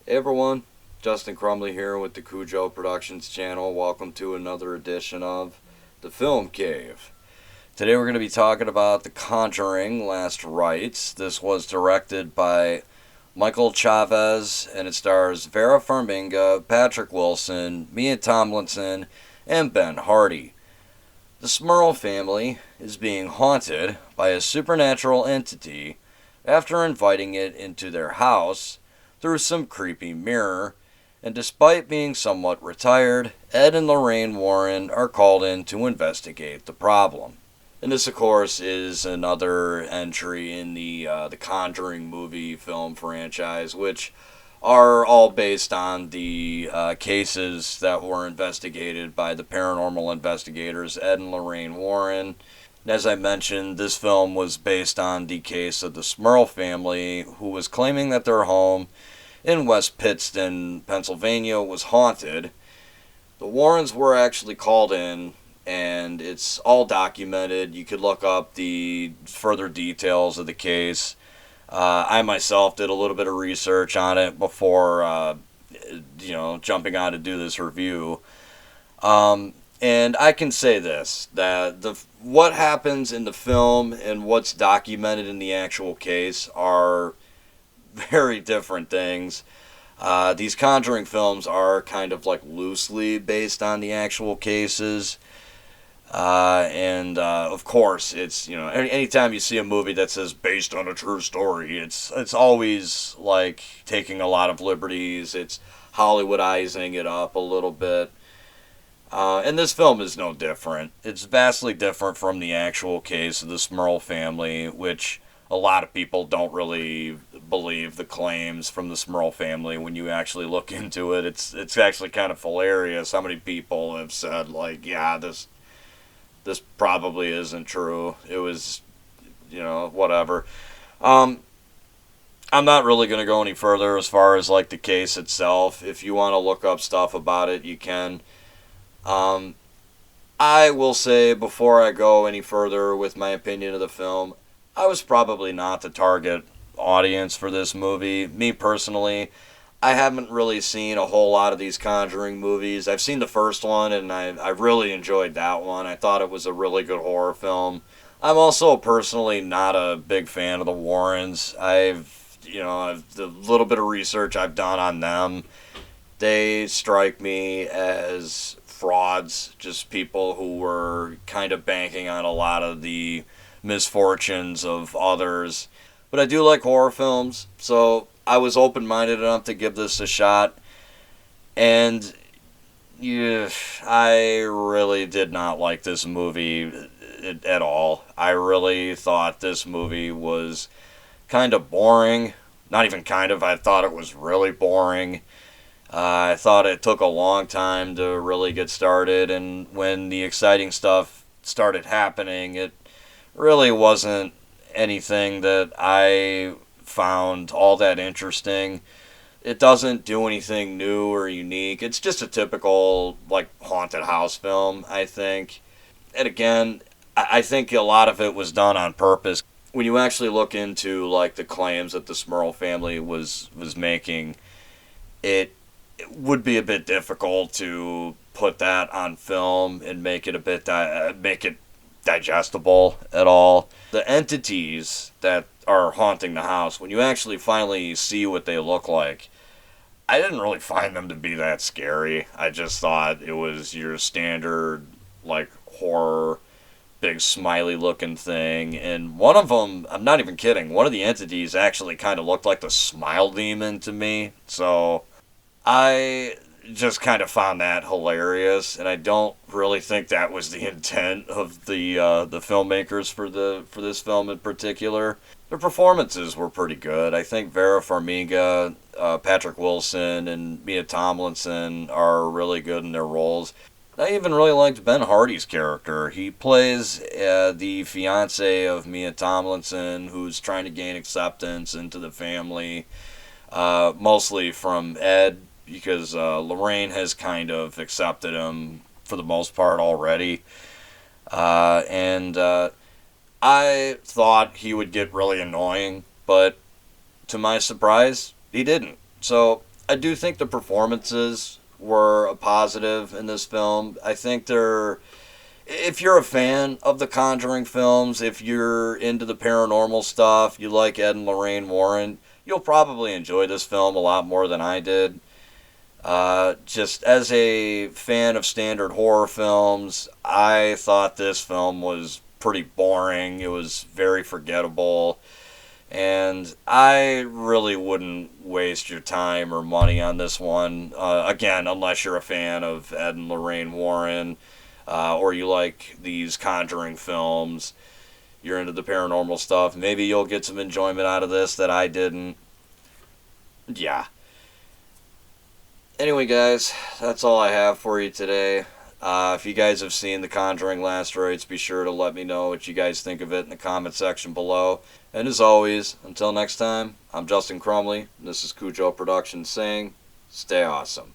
Hey everyone, Justin Crumley here with the Cujo Productions channel. Welcome to another edition of The Film Cave. Today we're going to be talking about The Conjuring, Last Rites. This was directed by Michael Chavez and it stars Vera Farmiga, Patrick Wilson, Mia Tomlinson, and Ben Hardy. The Smurl family is being haunted by a supernatural entity after inviting it into their house through some creepy mirror, and despite being somewhat retired, Ed and Lorraine Warren are called in to investigate the problem. And this, of course, is another entry in the Conjuring movie film franchise, which are all based on the cases that were investigated by the paranormal investigators Ed and Lorraine Warren. And as I mentioned, this film was based on the case of the Smurl family, who was claiming that their home in West Pittston, Pennsylvania, was haunted. The Warrens were actually called in, and it's all documented. You could look up the further details of the case. I myself did a little bit of research on it before, jumping on to do this review. And I can say this, that what happens in the film and what's documented in the actual case are very different things. These Conjuring films are kind of like loosely based on the actual cases. And of course, it's, anytime you see a movie that says based on a true story, it's always like taking a lot of liberties. It's Hollywoodizing it up a little bit. And this film is no different. It's vastly different from the actual case of the Smurl family, which a lot of people don't really believe the claims from the Smurl family when you actually look into it. It's actually kind of hilarious how many people have said, like, yeah, this probably isn't true. It was, whatever. I'm not really going to go any further as far as, like, the case itself. If you want to look up stuff about it, you can. I will say, before I go any further with my opinion of the film, I was probably not the target audience for this movie. Me personally, I haven't really seen a whole lot of these Conjuring movies. I've seen the first one, and I really enjoyed that one. I thought it was a really good horror film. I'm also personally not a big fan of the Warrens. The little bit of research I've done on them, they strike me as frauds, just people who were kind of banking on a lot of the misfortunes of others. But I do like horror films, so I was open-minded enough to give this a shot. And yeah, I really did not like this movie at all. I really thought this movie was kind of boring. Not even kind of, I thought it was really boring. I thought it took a long time to really get started, and when the exciting stuff started happening, it really wasn't anything that I found all that interesting. It doesn't do anything new or unique. It's just a typical, like, haunted house film, I think. And again, I think a lot of it was done on purpose. When you actually look into, like, the claims that the Smurl family was making, it would be a bit difficult to put that on film and make it make it digestible at all. The entities that are haunting the house, when you actually finally see what they look like, I didn't really find them to be that scary. I just thought it was your standard, like, horror, big smiley looking thing. And one of them, I'm not even kidding, one of the entities actually kind of looked like the Smile Demon to me. So I just kind of found that hilarious, and I don't really think that was the intent of the filmmakers for this film in particular. Their performances were pretty good. I think Vera Farmiga, Patrick Wilson, and Mia Tomlinson are really good in their roles. I even really liked Ben Hardy's character. He plays the fiance of Mia Tomlinson, who's trying to gain acceptance into the family, mostly from Ed, because Lorraine has kind of accepted him for the most part already. And I thought he would get really annoying, but to my surprise, he didn't. So I do think the performances were a positive in this film. I think they're, if you're a fan of the Conjuring films, if you're into the paranormal stuff, you like Ed and Lorraine Warren, you'll probably enjoy this film a lot more than I did. Just as a fan of standard horror films, I thought this film was pretty boring. It was very forgettable. And I really wouldn't waste your time or money on this one. Again, unless you're a fan of Ed and Lorraine Warren, or you like these Conjuring films, you're into the paranormal stuff. Maybe you'll get some enjoyment out of this that I didn't. Yeah. Anyway, guys, that's all I have for you today. If you guys have seen The Conjuring Last Rites, be sure to let me know what you guys think of it in the comment section below. And as always, until next time, I'm Justin Crumley, and this is Cujo Productions saying, stay awesome.